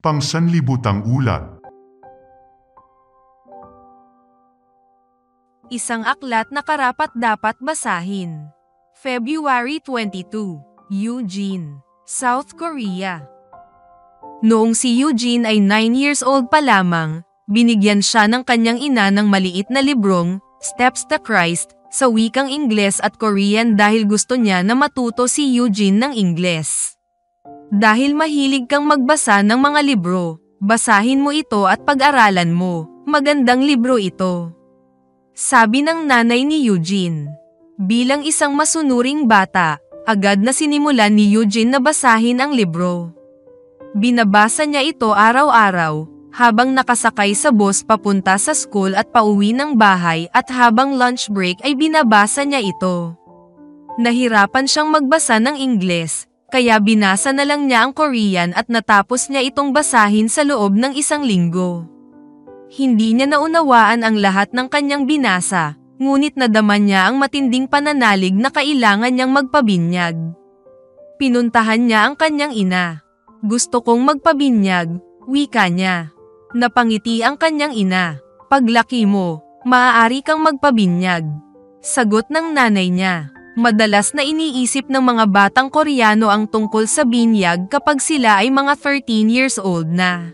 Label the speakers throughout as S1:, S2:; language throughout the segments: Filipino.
S1: Pangsanlibutang ulat.
S2: Isang aklat na karapat-dapat basahin. February 22, Eugene, South Korea. Noong si Eugene ay 9 years old pa lamang, binigyan siya ng kanyang ina ng maliit na librong, Steps to Christ, sa wikang Ingles at Korean dahil gusto niya na matuto si Eugene ng Ingles. Dahil mahilig kang magbasa ng mga libro, basahin mo ito at pag-aralan mo, magandang libro ito. Sabi ng nanay ni Eugene. Bilang isang masunuring bata, agad na sinimulan ni Eugene na basahin ang libro. Binabasa niya ito araw-araw, habang nakasakay sa bus papunta sa school at pauwi ng bahay at habang lunch break ay binabasa niya ito. Nahirapan siyang magbasa ng Ingles, kaya binasa na lang niya ang Korean at natapos niya itong basahin sa loob ng 1 linggo. Hindi niya naunawaan ang lahat ng kanyang binasa, ngunit nadama niya ang matinding pananalig na kailangan niyang magpabinyag. Pinuntahan niya ang kanyang ina. Gusto kong magpabinyag, wika niya. Napangiti ang kanyang ina. Paglaki mo, maaari kang magpabinyag. Sagot ng nanay niya. Madalas na iniisip ng mga batang Koreano ang tungkol sa binyag kapag sila ay mga 13 years old na.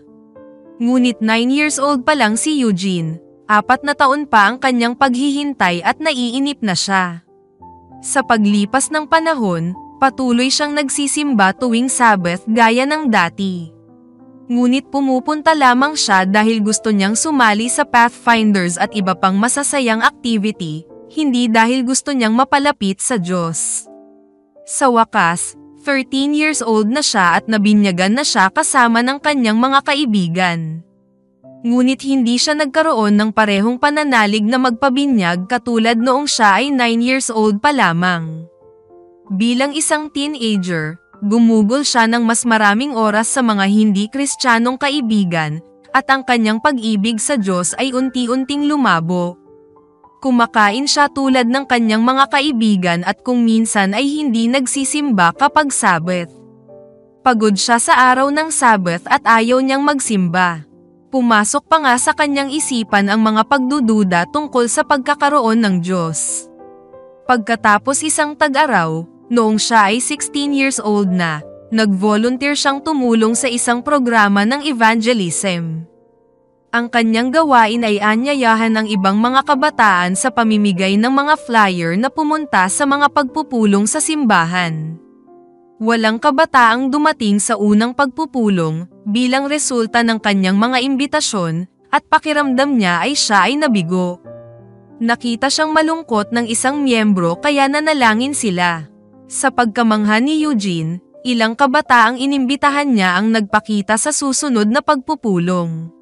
S2: Ngunit 9 years old pa lang si Eugene, 4 na taon pa ang kanyang paghihintay at naiinip na siya. Sa paglipas ng panahon, patuloy siyang nagsisimba tuwing Sabbath gaya ng dati. Ngunit pumupunta lamang siya dahil gusto niyang sumali sa Pathfinders at iba pang masasayang activity, hindi dahil gusto niyang mapalapit sa Diyos. Sa wakas, 13 years old na siya at nabinyagan na siya kasama ng kanyang mga kaibigan. Ngunit hindi siya nagkaroon ng parehong pananalig na magpabinyag katulad noong siya ay 9 years old pa lamang. Bilang isang teenager, gumugol siya ng mas maraming oras sa mga hindi Kristiyanong kaibigan, at ang kanyang pag-ibig sa Diyos ay unti-unting lumabo. Kumakain siya tulad ng kanyang mga kaibigan at kung minsan ay hindi nagsisimba kapag Sabbath. Pagod siya sa araw ng Sabbath at ayaw niyang magsimba. Pumasok pa nga sa kanyang isipan ang mga pagdududa tungkol sa pagkakaroon ng Diyos. Pagkatapos isang tag-araw, noong siya ay 16 years old na, nag-volunteer siyang tumulong sa isang programa ng evangelism. Ang kanyang gawain ay anyayahan ng ibang mga kabataan sa pamimigay ng mga flyer na pumunta sa mga pagpupulong sa simbahan. Walang kabataang dumating sa unang pagpupulong bilang resulta ng kanyang mga imbitasyon, at pakiramdam niya ay siya ay nabigo. Nakita siyang malungkot ng isang miyembro kaya nanalangin sila. Sa pagkamangha ni Eugene, ilang kabataang inimbitahan niya ang nagpakita sa susunod na pagpupulong.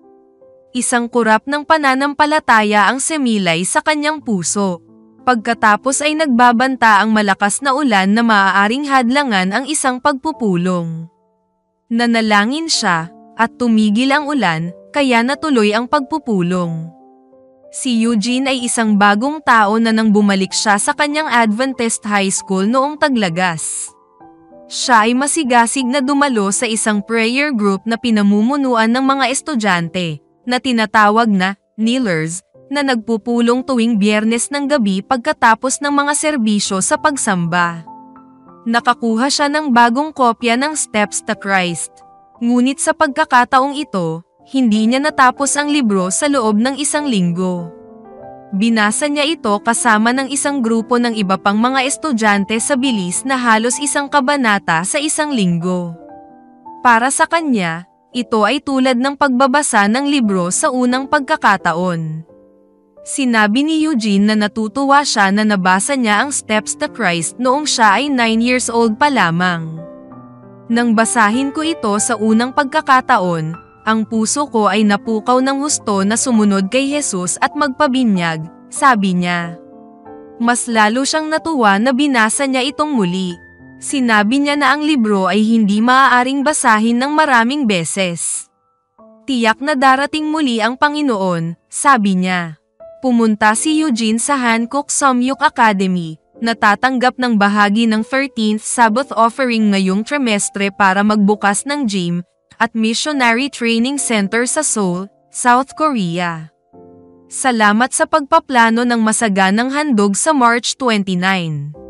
S2: Isang kurap ng pananampalataya ang semilay sa kanyang puso. Pagkatapos ay nagbabanta ang malakas na ulan na maaaring hadlangan ang isang pagpupulong. Nanalangin siya, at tumigil ang ulan, kaya natuloy ang pagpupulong. Si Eugene ay isang bagong tao na nang bumalik siya sa kanyang Adventist High School noong taglagas. Siya ay masigasig na dumalo sa isang prayer group na pinamumunuan ng mga estudyante, na tinatawag na kneelers, na nagpupulong tuwing Biyernes ng gabi pagkatapos ng mga serbisyo sa pagsamba. Nakakuha siya ng bagong kopya ng Steps to Christ. Ngunit sa pagkakataong ito, hindi niya natapos ang libro sa loob ng 1 linggo. Binasa niya ito kasama ng isang grupo ng iba pang mga estudyante sa bilis na halos 1 kabanata sa 1 linggo. Para sa kanya, ito ay tulad ng pagbabasa ng libro sa unang pagkakataon. Sinabi ni Eugene na natutuwa siya na nabasa niya ang Steps to Christ noong siya ay 9 years old pa lamang. Nang basahin ko ito sa unang pagkakataon, ang puso ko ay napukaw ng husto na sumunod kay Jesus at magpabinyag, sabi niya. Mas lalo siyang natuwa na binasa niya itong muli. Sinabi niya na ang libro ay hindi maaaring basahin ng maraming beses. Tiyak na darating muli ang Panginoon, sabi niya. Pumunta si Eugene sa Hancock Samyuk Academy, natatanggap ng bahagi ng 13th Sabbath offering ngayong trimestre para magbukas ng gym, at Missionary Training Center sa Seoul, South Korea. Salamat sa pagpaplano ng masaganang handog sa March 29.